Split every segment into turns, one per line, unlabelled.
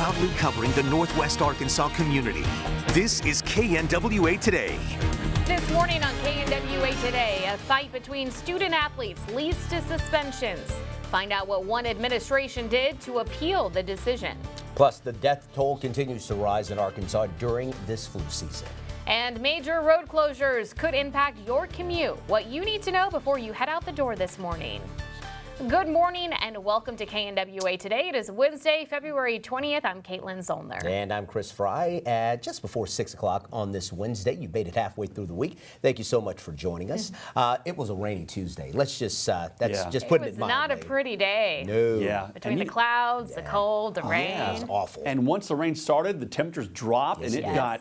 proudly covering the Northwest Arkansas community. This is KNWA Today.
This morning on KNWA Today, a fight between student athletes leads to suspensions. Find out what one administration did to appeal the decision.
Plus, the death toll continues to rise in Arkansas during this flu season.
And major road closures could impact your commute. What you need to know before you head out the door this morning. Good morning and welcome to KNWA Today. It is Wednesday, February 20th. I'm Caitlin Zollner.
And I'm Chris Frye. At just before 6 o'clock on this Wednesday, you made it halfway through the week. Thank you so much for joining us. It was a rainy Tuesday. Let's just, just putting it mildly.
It was not a pretty day.
No.
Yeah.
Between the clouds, the cold, the rain.
Yeah, it was awful.
And once the rain started, the temperatures dropped, and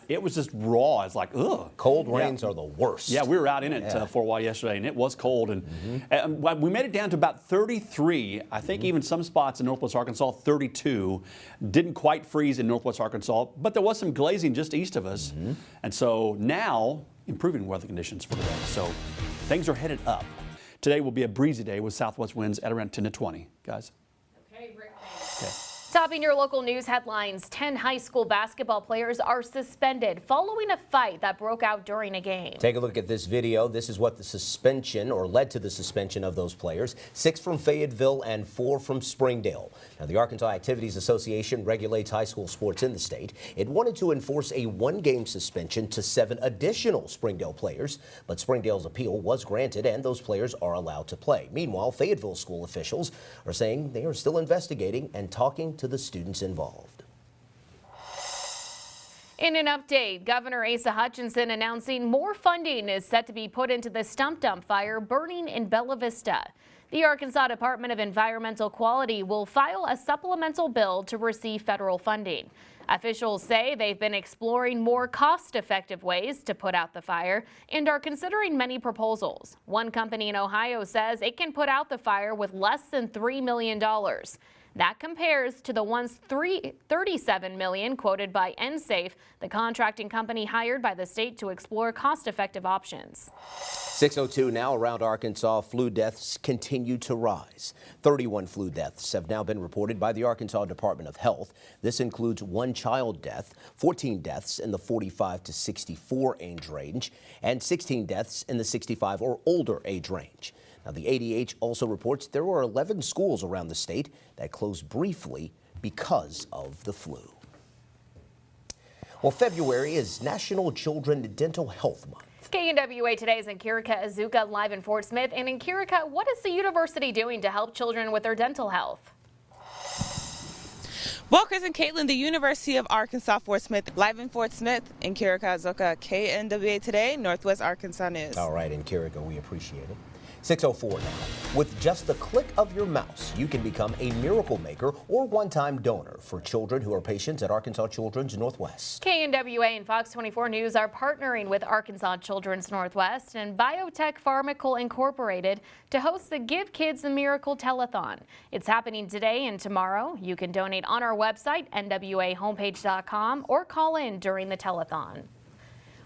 it was just raw. It's like, ugh.
Cold rains are the worst.
Yeah, we were out in it for a while yesterday, and it was cold. And we made it down to about 33. I think even some spots in Northwest Arkansas, 32. Didn't quite freeze in Northwest Arkansas, but there was some glazing just east of us. And so now, improving weather conditions for today. So things are headed up. Today will be a breezy day with southwest winds at around 10 to 20, guys.
Okay, Rick, thanks. Okay. Topping your local news headlines, 10 high school basketball players are suspended following a fight that broke out during a game.
Take a look at this video. This is what the suspension, or led to the suspension of those players. 6 from Fayetteville and 4 from Springdale. Now, the Arkansas Activities Association regulates high school sports in the state. It wanted to enforce a 1-game suspension to 7 additional Springdale players, but Springdale's appeal was granted and those players are allowed to play. Meanwhile, Fayetteville school officials are saying they are still investigating and talking to the students involved.
In an update, Governor Asa Hutchinson announcing more funding is set to be put into the stump dump fire burning in Bella Vista. The Arkansas Department of Environmental Quality will file a supplemental bill to receive federal funding. Officials say they've been exploring more cost-effective ways to put out the fire and are considering many proposals. One company in Ohio says it can put out the fire with less than $3 million. That compares to the once $37 million quoted by NSAFE, the contracting company hired by the state to explore cost-effective options.
6:02 now around Arkansas. Flu deaths continue to rise. 31 flu deaths have now been reported by the Arkansas Department of Health. This includes 1 child death, 14 deaths in the 45 to 64 age range, and 16 deaths in the 65 or older age range. Now, the ADH also reports there were 11 schools around the state that closed briefly because of the flu. Well, February is National Children Dental Health Month.
KNWA Today is in Kirika, Azuka, live in Fort Smith. And in Kirika, what is the university doing to help children with their dental health?
Well, Chris and Caitlin, the University of Arkansas Fort Smith, live in Fort Smith, in Kirika, Azuka, KNWA Today, Northwest Arkansas News.
All right, in Kirika, we appreciate it. 6:04 now. With just the click of your mouse, you can become a miracle maker or one-time donor for children who are patients at Arkansas Children's Northwest.
KNWA and Fox 24 News are partnering with Arkansas Children's Northwest and Biotech Pharmacal Incorporated to host the Give Kids a Miracle Telethon. It's happening today and tomorrow. You can donate on our website, nwahomepage.com, or call in during the telethon.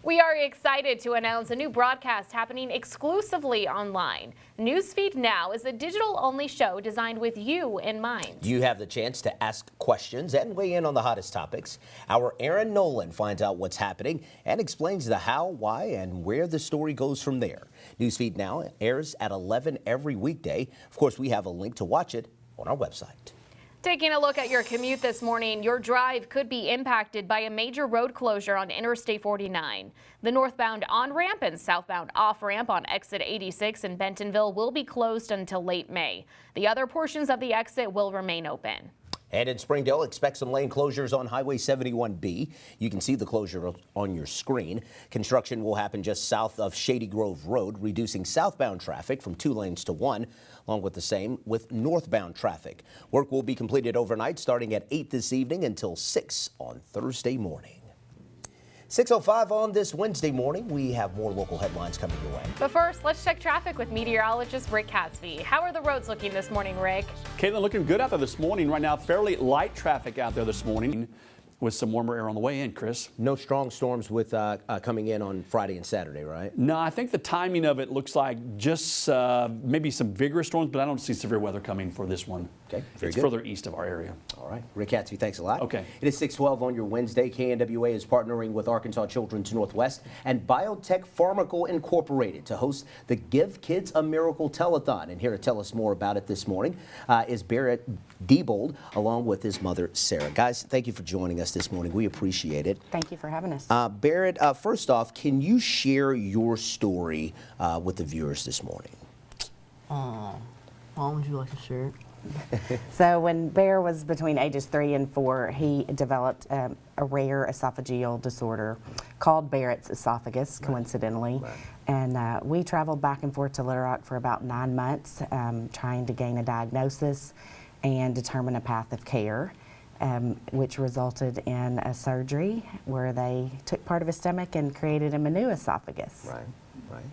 We are excited to announce a new broadcast happening exclusively online. Newsfeed Now is a digital-only show designed with you in mind.
You have the chance to ask questions and weigh in on the hottest topics. Our Aaron Nolan finds out what's happening and explains the how, why, and where the story goes from there. Newsfeed Now airs at 11 every weekday. Of course, we have a link to watch it on our website.
Taking a look at your commute this morning, your drive could be impacted by a major road closure on Interstate 49. The northbound on-ramp and southbound off-ramp on exit 86 in Bentonville will be closed until late May. The other portions of the exit will remain open.
And in Springdale, expect some lane closures on Highway 71B. You can see the closure on your screen. Construction will happen just south of Shady Grove Road, reducing southbound traffic from 2 lanes to 1, along with the same with northbound traffic. Work will be completed overnight starting at 8 this evening until 6 on Thursday morning. 6:05 on this Wednesday morning. We have more local headlines coming your way.
But first, let's check traffic with meteorologist Rick Catsby. How are the roads looking this morning, Rick?
Caitlin, looking good out there this morning. Right now, fairly light traffic out there this morning with some warmer air on the way in, Chris.
No strong storms with coming in on Friday and Saturday, right?
No, I think the timing of it looks like just maybe some vigorous storms, but I don't see severe weather coming for this one.
Okay, very
it's
good.
further east of our area.
All All right. Rick Hatsby, thanks a lot.
Okay.
It is 6:12 on your Wednesday. KNWA is partnering with Arkansas Children's Northwest and Biotech Pharmacal Incorporated to host the Give Kids a Miracle Telethon. And here to tell us more about it this morning is Barrett Diebold, along with his mother, Sarah. Guys, thank you for joining us this morning. We appreciate it.
Thank you for having us.
Barrett, first off, can you share your story with the viewers this morning?
Mom, would you like to share it?
So when Bear was between ages 3 and 4, he developed a rare esophageal disorder called Barrett's esophagus, coincidentally.
Right.
And we traveled back and forth to Little Rock for about 9 months, trying to gain a diagnosis and determine a path of care, which resulted in a surgery where they took part of his stomach and created him a new esophagus.
Right, right.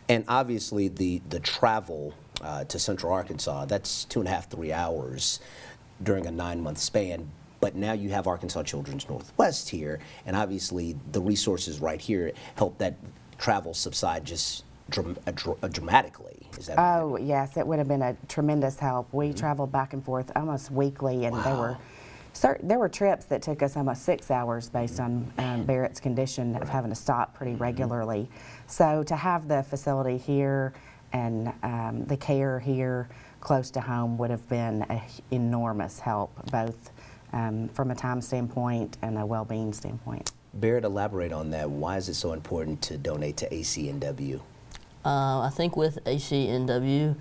And obviously the travel to Central Arkansas, that's 2.5, 3 hours during a 9-month span. But now you have Arkansas Children's Northwest here, and obviously the resources right here help that travel subside just dramatically. Is that right?
Oh, yes, it would have been a tremendous help. We traveled back and forth almost weekly, and there were trips that took us almost 6 hours based on Barrett's condition of having to stop pretty regularly. So to have the facility here and the care here close to home would have been an enormous help, both from a time standpoint and a well-being standpoint.
Barrett, elaborate on that. Why is it so important to donate to ACNW?
I think with ACNW,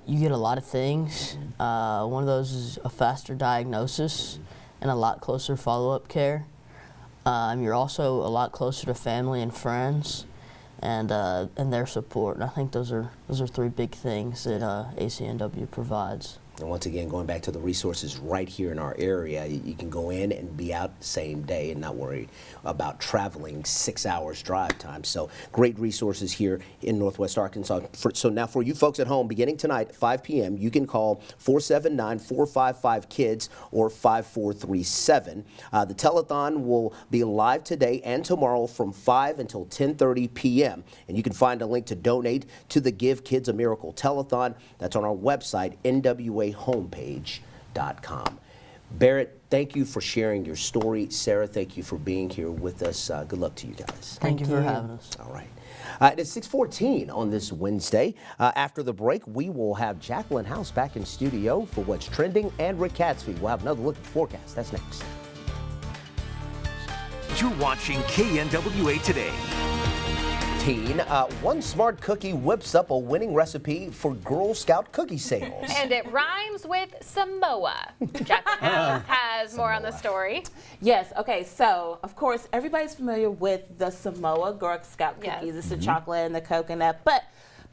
you get a lot of things. One of those is a faster diagnosis and a lot closer follow-up care. You're also a lot closer to family and friends and their support. And I think those are 3 big things that ACNW provides.
And once again, going back to the resources right here in our area, you can go in and be out the same day and not worry about traveling 6 hours drive time. So great resources here in Northwest Arkansas. So now for you folks at home, beginning tonight at 5 p.m., you can call 479-455-KIDS or 5437. The telethon will be live today and tomorrow from 5 until 10:30 p.m. And you can find a link to donate to the Give Kids a Miracle Telethon. That's on our website, nwahomepage.com. Barrett, thank you for sharing your story. Sarah, thank you for being here with us. Good luck to you guys.
Thank you for having us.
All right. It is 6:14 on this Wednesday. After the break, we will have Jacqueline House back in studio for What's Trending, and Rick Hatsby. We'll have another look at the forecast. That's next.
You're watching KNWA Today.
One smart cookie whips up a winning recipe for Girl Scout cookie sales.
And it rhymes with Samoa. Jacqueline House has more on the story.
Yes, okay, so of course everybody's familiar with the Samoa Girl Scout cookies.
Yes.
It's the chocolate and the coconut, but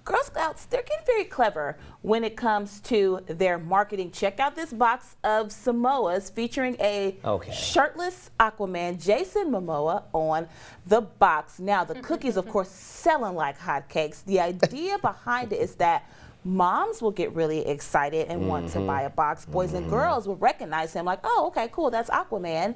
Girl Scouts, they're getting very clever when it comes to their marketing. Check out this box of Samoas featuring a shirtless Aquaman, Jason Momoa, on the box. Now, the cookies, of course, selling like hotcakes. The idea behind it is that moms will get really excited and want to buy a box. Boys and girls will recognize him like, oh, okay, cool, that's Aquaman,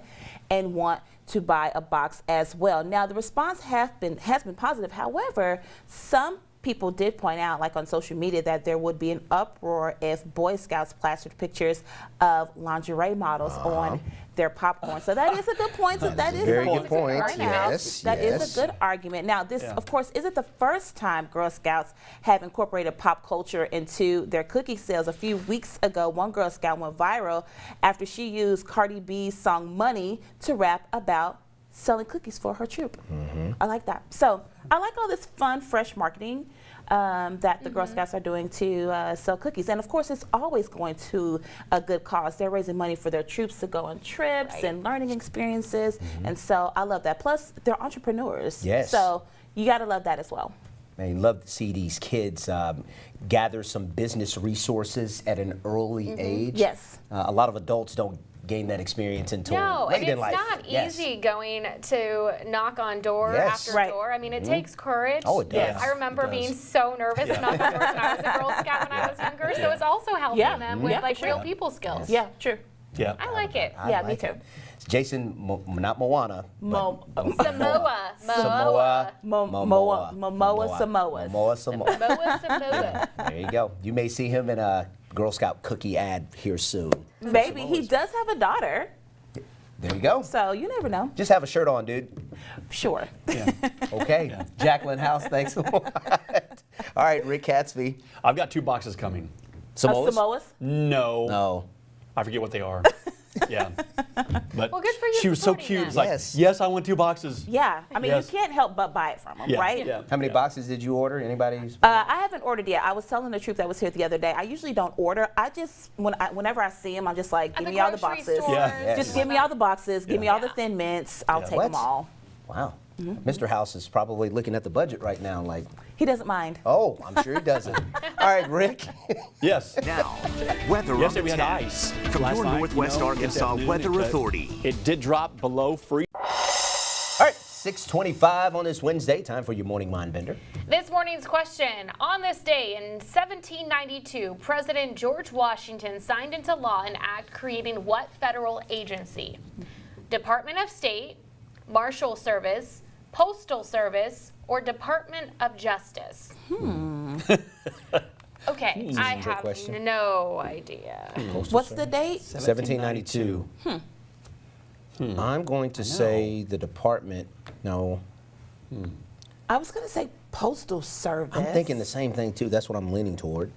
and want to buy a box as well. Now, the response has been positive. However, some people did point out, like on social media, that there would be an uproar if Boy Scouts plastered pictures of lingerie models on their popcorn. So that is a good point. So that is a
very good point.
Right now,
Yes,
that is
yes.
a good argument. Now, this, of course, isn't the first time Girl Scouts have incorporated pop culture into their cookie sales. A few weeks ago, one Girl Scout went viral after she used Cardi B's song Money to rap about selling cookies for her troop. I like that. So I like all this fun, fresh marketing that the Girl Scouts are doing to sell cookies. And of course, it's always going to a good cause. They're raising money for their troops to go on trips and learning experiences. And so I love that. Plus, they're entrepreneurs.
Yes.
So you got to love that as well.
Man, you love to see these kids gather some business resources at an early age.
Yes.
A lot of adults don't gain that experience until late in life.
No, and it's not easy going to knock on door after door. I mean, it takes courage.
Oh, it does.
I remember being so nervous knocking on doors when I was a Girl Scout when I was younger. So it's also helping them with like real people skills.
Yeah, true.
Yeah.
I like it.
Yeah, me too.
It's Jason, not Moana.
Samoa.
Samoa.
Momoa Samoas.
Momoa Samoa.
Samoa.
There you go. You may see him in a Girl Scout cookie ad here soon.
Maybe. He does have a daughter,
There you go.
so you never know.
Just have a shirt on, dude.
Sure.
Okay. Jacqueline House, thanks a lot. All right, Rick Catsby.
I've got 2 boxes coming.
Samoas?
Samoas?
No.
No.
I forget what they are. Yeah. But
Well, good for you
she was so
supporting
cute.
them.
It's like,
Yes.
yes, I want 2 boxes.
Yeah. I mean,
Yes.
you can't help but buy it from him,
Yeah,
right?
yeah.
How many boxes did you order? Anybody?
I haven't ordered yet. I was telling the troop that was here the other day. I usually don't order. I just, whenever I see them, I'm just like, give
At
me all the
grocery
boxes.
stores,
Yeah.
Just give me all the boxes. Give me all the Thin Mints. I'll
Yeah.
take them all.
Wow. Mr. House is probably looking at the budget right now like,
He doesn't mind.
oh, I'm sure he doesn't. All right, Rick.
Yes.
Now, weather on
Yesterday
the
we had
10.
ice.
From
last
your
night,
Northwest
this
Arkansas
afternoon,
Weather Authority.
It did drop below freezing.
All right, 6:25 on this Wednesday. Time for your morning mind bender.
This morning's question: on this day in 1792, President George Washington signed into law an act creating what federal agency? Department of State, Marshal Service, Postal Service, or Department of Justice? Okay, I have
question.
no idea.
What's the date?
1792. I'm going to say the department. No,
I was going to say Postal Service.
I'm thinking the same thing too. That's what I'm leaning toward.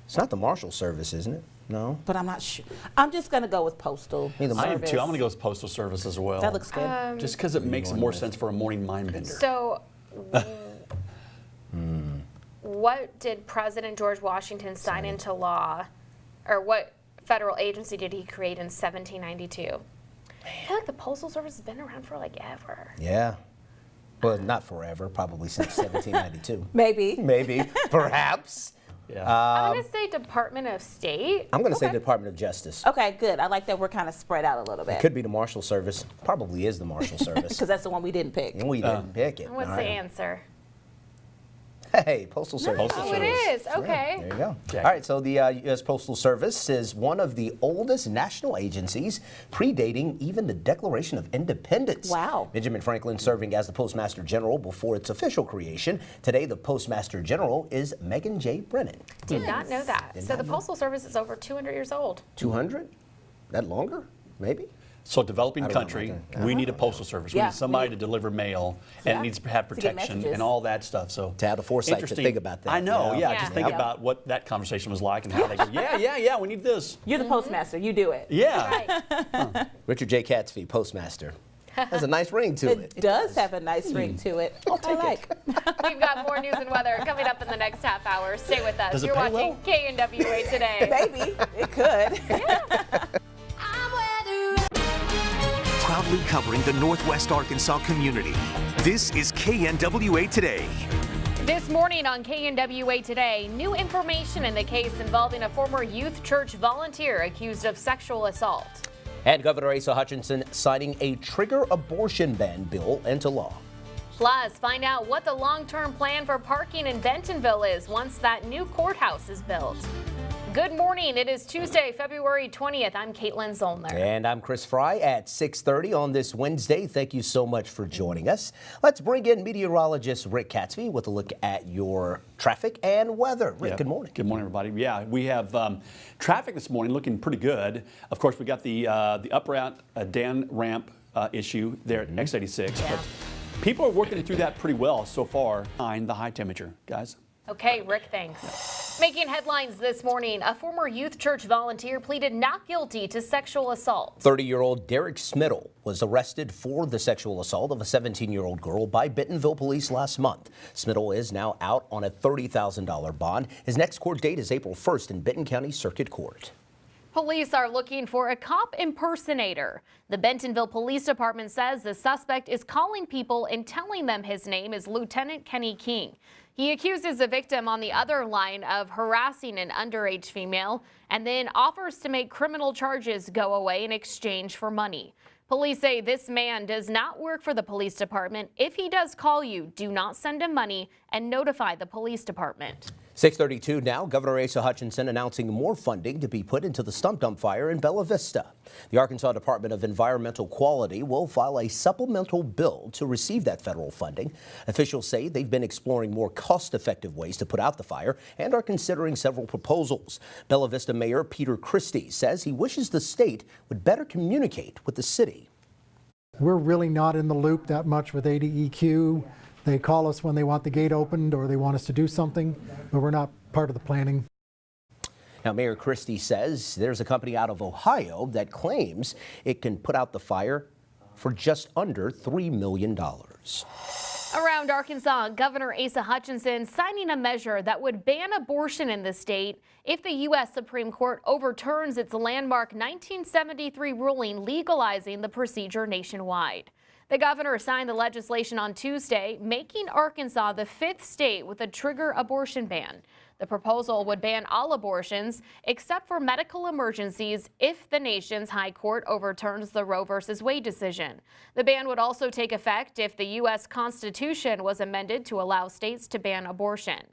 It's not the Marshal Service, isn't it? No.
But I'm not sure. I'm just going to go with Postal
Neither am
I am
Service.
too. I'm going to go with Postal Service as well.
That looks good.
Just because it makes more sense for a morning mind bender.
So, what did President George Washington sign into law, or what federal agency did he create in 1792? I feel like the Postal Service has been around for like ever.
Yeah. Well, not forever. Probably since 1792.
Maybe.
Maybe. Perhaps.
Yeah.
I'm going to say Department of State.
I'm going to say Department of Justice.
Okay, good. I like that we're kind of spread out a little bit.
Could be the Marshal Service. Probably is the Marshal Service.
Because that's the one we didn't pick.
And we didn't pick it.
What's
All
the
right.
answer?
Hey, Postal Service.
Oh, it is. Okay.
There you go.
Check.
All right, so the U.S. Postal Service is one of the oldest national agencies, predating even the Declaration of Independence.
Wow.
Benjamin Franklin serving as the Postmaster General before its official creation. Today, the Postmaster General is Megan J. Brennan.
Did not know that. So
not
the
know.
Postal Service is over 200 years old.
200? That longer? Maybe?
So developing
I don't know
country,
about that.
we need a postal service. We
Yeah,
need somebody
we
to deliver mail, and
Yeah,
it needs to have
to get
protection
messages.
and all that stuff. So
To have the foresight to
interesting.
think about that,
I know.
yeah.
Yeah. Just think
Yeah.
about what that conversation was like and how they go. Yeah. We need this.
You're the postmaster. You do it.
Yeah.
Right.
Richard J. Catsby, Postmaster. Has a nice ring to it.
It does have a nice ring to it. I'll
take it.
We've got more news and weather coming up in the next half hour. Stay with us.
Does it
You're
pay
watching
well?
KNWA Today.
Maybe. It could.
Proudly covering the Northwest Arkansas community. This is KNWA Today.
This morning on KNWA Today, new information in the case involving a former youth church volunteer accused of sexual assault.
And Governor Asa Hutchinson signing a trigger abortion ban bill into law.
Plus, find out what the long-term plan for parking in Bentonville is once that new courthouse is built. Good morning. It is Tuesday, February 20th. I'm Caitlin Zollner.
And I'm Chris Frye at 6:30 on this Wednesday. Thank you so much for joining us. Let's bring in meteorologist Rick Catsby with a look at your traffic and weather. Rick,
Yeah.
good morning.
Good morning, everybody. Yeah, we have traffic this morning looking pretty good. Of course, we got the up ramp, Dan ramp issue there at X86.
Yeah.
But people are working through that pretty well so far. Behind the high temperature, guys.
Okay, Rick, thanks. Making headlines this morning, a former youth church volunteer pleaded not guilty to sexual assault.
30-year-old Derek Smittle was arrested for the sexual assault of a 17-year-old girl by Bentonville police last month. Smittle is now out on a $30,000 bond. His next court date is April 1st in Benton County Circuit Court.
Police are looking for a cop impersonator. The Bentonville Police Department says the suspect is calling people and telling them his name is Lieutenant Kenny King. He accuses the victim on the other line of harassing an underage female and then offers to make criminal charges go away in exchange for money. Police say this man does not work for the police department. If he does call you, do not send him money and notify the police department.
6:32 now. Governor Asa Hutchinson announcing more funding to be put into the stump dump fire in Bella Vista. The Arkansas Department of Environmental Quality will file a supplemental bill to receive that federal funding. Officials say they've been exploring more cost-effective ways to put out the fire and are considering several proposals. Bella Vista Mayor Peter Christie says he wishes the state would better communicate with the city.
We're really not in the loop that much with ADEQ. They call us when they want the gate opened or they want us to do something, but we're not part of the planning.
Now, Mayor Christie says there's a company out of Ohio that claims it can put out the fire for just under $3 million.
Around Arkansas, Governor Asa Hutchinson signing a measure that would ban abortion in the state if the U.S. Supreme Court overturns its landmark 1973 ruling legalizing the procedure nationwide. The governor signed the legislation on Tuesday, making Arkansas the 5th state with a trigger abortion ban. The proposal would ban all abortions except for medical emergencies if the nation's high court overturns the Roe v. Wade decision. The ban would also take effect if the U.S. Constitution was amended to allow states to ban abortion.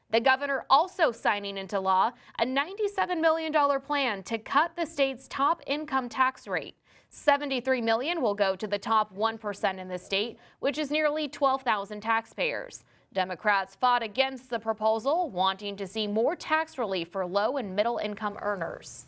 The governor also signing into law a $97 million plan to cut the state's top income tax rate. $73 million will go to the top 1% in the state, which is nearly 12,000 taxpayers. Democrats fought against the proposal, wanting to see more tax relief for low and middle income earners.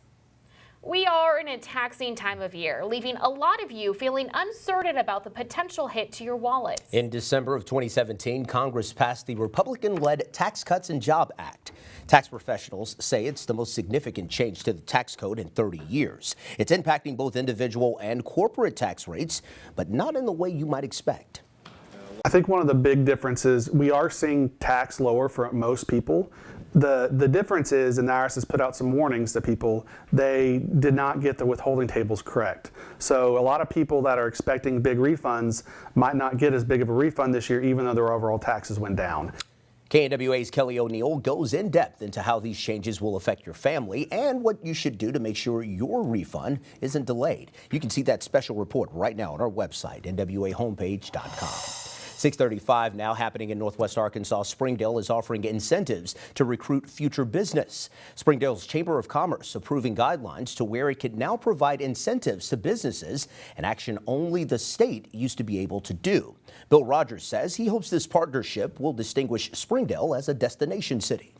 We are in a taxing time of year, leaving a lot of you feeling uncertain about the potential hit to your wallets.
In December of 2017, Congress passed the Republican-led Tax Cuts and Jobs Act. Tax professionals say it's the most significant change to the tax code in 30 years. It's impacting both individual and corporate tax rates, but not in the way you might expect.
I think one of the big differences, we are seeing tax lower for most people. The difference is, and the IRS has put out some warnings to people, they did not get the withholding tables correct. So a lot of people that are expecting big refunds might not get as big of a refund this year, even though their overall taxes went down.
KNWA's Kelly O'Neill goes in depth into how these changes will affect your family and what you should do to make sure your refund isn't delayed. You can see that special report right now on our website, nwahomepage.com. 6:35 now happening in Northwest Arkansas. Springdale is offering incentives to recruit future business. Springdale's Chamber of Commerce approving guidelines to where it can now provide incentives to businesses, an action only the state used to be able to do. Bill Rogers says he hopes this partnership will distinguish Springdale as a destination city.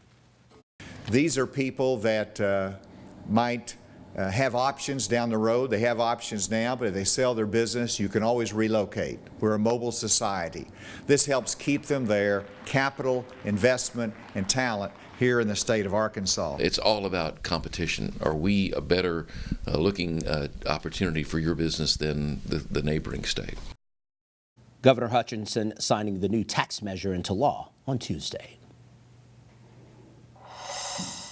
These are people that might have options down the road. They have options now, but if they sell their business, you can always relocate. We're a mobile society. This helps keep them there, capital, investment, and talent here in the state of Arkansas.
It's all about competition. Are we a better looking opportunity for your business than the neighboring state?
Governor Hutchinson signing the new tax measure into law on Tuesday.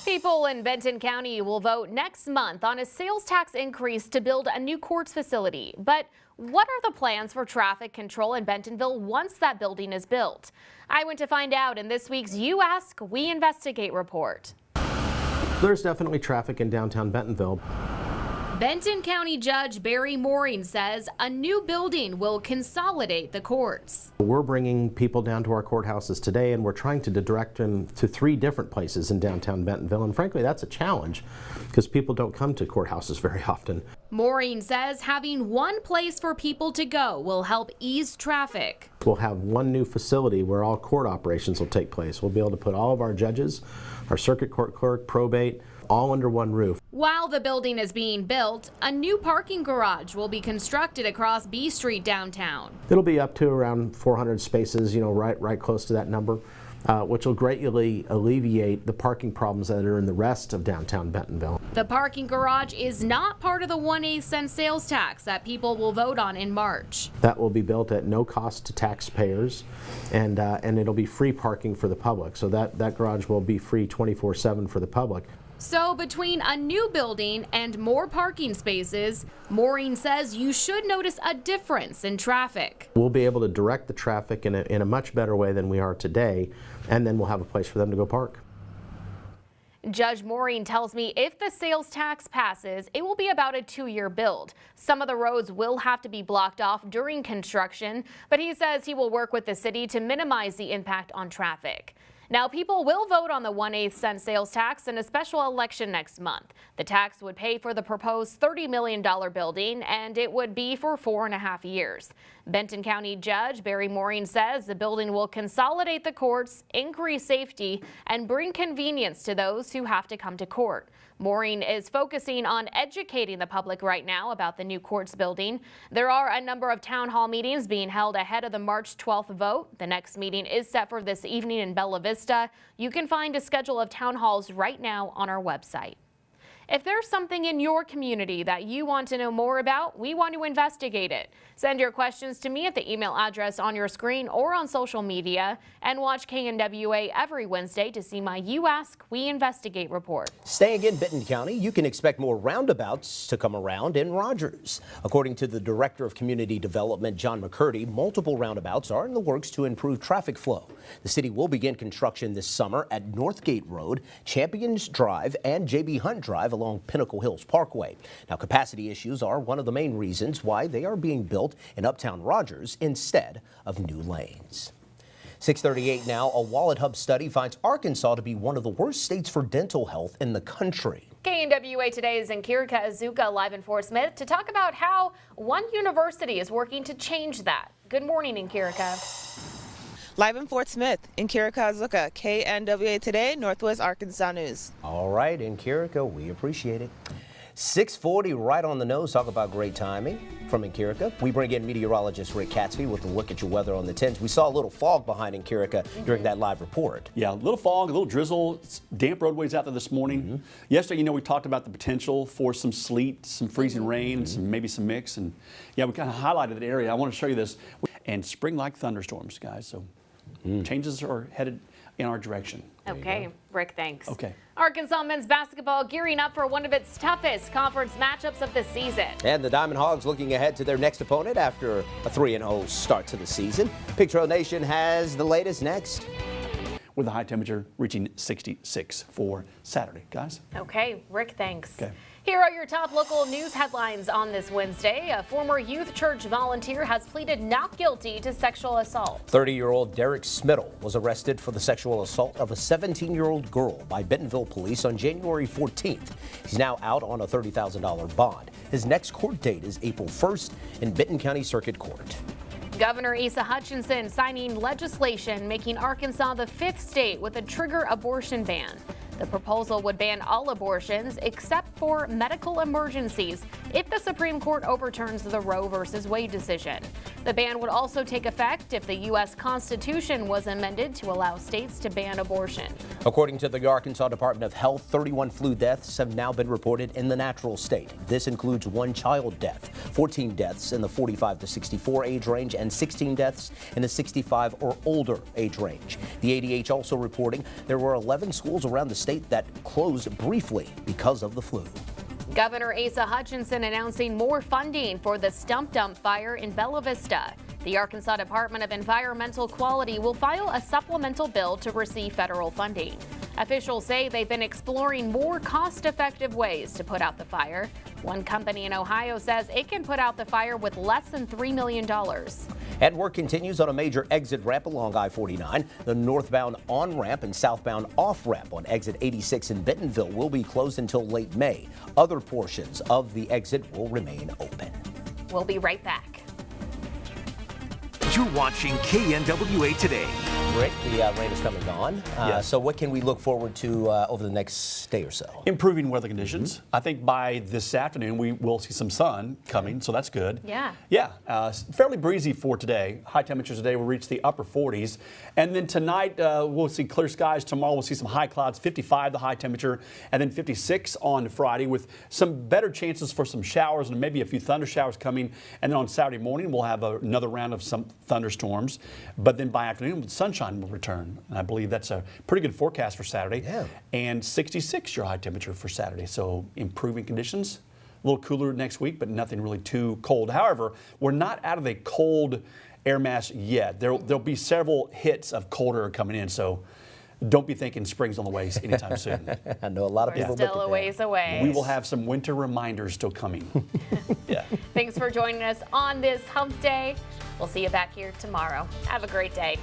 People in Benton County will vote next month on a sales tax increase to build a new courts facility. But what are the plans for traffic control in Bentonville once that building is built? I went to find out in this week's You Ask, We Investigate report.
There's definitely traffic in downtown Bentonville.
Benton County Judge Barry Mooring says a new building will consolidate the courts.
We're bringing people down to our courthouses today, and we're trying to direct them to 3 different places in downtown Bentonville. And frankly, that's a challenge because people don't come to courthouses very often.
Mooring says having one place for people to go will help ease traffic.
We'll have one new facility where all court operations will take place. We'll be able to put all of our judges, our circuit court clerk, probate, all under one roof.
While the building is being built, a new parking garage will be constructed across B Street downtown.
It'll be up to around 400 spaces, right close to that number, which will greatly alleviate the parking problems that are in the rest of downtown Bentonville.
The parking garage is not part of the 1/8 cent sales tax that people will vote on in March.
That will be built at no cost to taxpayers, and it'll be free parking for the public. So that garage will be free 24/7 for the public.
So between a new building and more parking spaces, Maureen says you should notice a difference in traffic.
We'll be able to direct the traffic in a much better way than we are today, and then we'll have a place for them to go park.
Judge Maureen tells me if the sales tax passes, it will be about a 2-year build. Some of the roads will have to be blocked off during construction, but he says he will work with the city to minimize the impact on traffic. Now, people will vote on the 1/8 cent sales tax in a special election next month. The tax would pay for the proposed $30 million building, and it would be for 4.5 years. Benton County Judge Barry Maureen says the building will consolidate the courts, increase safety, and bring convenience to those who have to come to court. Maureen is focusing on educating the public right now about the new courts building. There are a number of town hall meetings being held ahead of the March 12th vote. The next meeting is set for this evening in Bella Vista. You can find a schedule of town halls right now on our website. If there's something in your community that you want to know more about, we want to investigate it. Send your questions to me at the email address on your screen or on social media, and watch KNWA every Wednesday to see my You Ask, We Investigate report.
Staying in Benton County, you can expect more roundabouts to come around in Rogers. According to the Director of Community Development, John McCurdy, multiple roundabouts are in the works to improve traffic flow. The city will begin construction this summer at Northgate Road, Champions Drive, and J.B. Hunt Drive along Pinnacle Hills Parkway. Now, capacity issues are one of the main reasons why they are being built in Uptown Rogers instead of new lanes. 6:38 now. A Wallet Hub study finds Arkansas to be one of the worst states for dental health in the country.
KNWA Today is in Kirika Azuka live in Fort Smith to talk about how one university is working to change that. Good morning in Kirika.
Live in Fort Smith, in Kirika Azuka, KNWA Today, Northwest Arkansas News.
All right, in Kirika, we appreciate it. 6:40, right on the nose. Talk about great timing. From Encirica, we bring in meteorologist Rick Catsby with a look at your weather on the 10s. We saw a little fog behind Encirica during that live report.
Yeah, a little fog, a little drizzle, damp roadways out there this morning. Yesterday, we talked about the potential for some sleet, some freezing rain, maybe some mix. And yeah, we kind of highlighted the area. I want to show you this. And spring-like thunderstorms, guys. So changes are headed in our direction.
Okay, Rick, thanks.
Okay.
Arkansas men's basketball gearing up for one of its toughest conference matchups of the season.
And the Diamond Hogs looking ahead to their next opponent after a 3-0 start to the season. Pig Trail Nation has the latest next.
With the high temperature reaching 66 for Saturday, guys.
Okay, Rick, thanks.
Okay.
Here are your top local news headlines on this Wednesday. A former youth church volunteer has pleaded not guilty to sexual assault.
30-year-old Derek Smittle was arrested for the sexual assault of a 17-year-old girl by Bentonville police on January 14th. He's now out on a $30,000 bond. His next court date is April 1st in Benton County Circuit Court.
Governor Asa Hutchinson signing legislation making Arkansas the 5th state with a trigger abortion ban. The proposal would ban all abortions except for medical emergencies if the Supreme Court overturns the Roe v. Wade decision. The ban would also take effect if the U.S. Constitution was amended to allow states to ban abortion.
According to the Arkansas Department of Health, 31 flu deaths have now been reported in the natural state. This includes 1 child death, 14 deaths in the 45 to 64 age range, and 16 deaths in the 65 or older age range. The ADH also reporting there were 11 schools around the state that closed briefly because of the flu.
Governor Asa Hutchinson announcing more funding for the stump dump fire in Bella Vista. The Arkansas Department of Environmental Quality will file a supplemental bill to receive federal funding. Officials say they've been exploring more cost-effective ways to put out the fire. One company in Ohio says it can put out the fire with less than $3 million.
And work continues on a major exit ramp along I-49. The northbound on-ramp and southbound off-ramp on exit 86 in Bentonville will be closed until late May. Other portions of the exit will remain open.
We'll be right back.
You're watching KNWA Today.
Rick, the rain is coming on.
Yes.
So what can we look forward to over the next day or so?
Improving weather conditions. I think by this afternoon we will see some sun coming, so that's good.
Yeah.
Yeah, fairly breezy for today. High temperatures today will reach the upper 40s. And then tonight we'll see clear skies. Tomorrow we'll see some high clouds, 55 the high temperature, and then 56 on Friday with some better chances for some showers and maybe a few thunder showers coming. And then on Saturday morning we'll have another round of some thunderstorms. But then by afternoon, sunshine will return. And I believe that's a pretty good forecast for Saturday.
Yeah.
And 66 your high temperature for Saturday. So improving conditions. A little cooler next week, but nothing really too cold. However, we're not out of a cold air mass yet. There'll be several hits of cold air coming in. So don't be thinking spring's on the way anytime soon.
I know a lot of people
We're still a ways away.
We will have some winter reminders still coming. Yeah.
Thanks for joining us on this hump day. We'll see you back here tomorrow. Have a great day.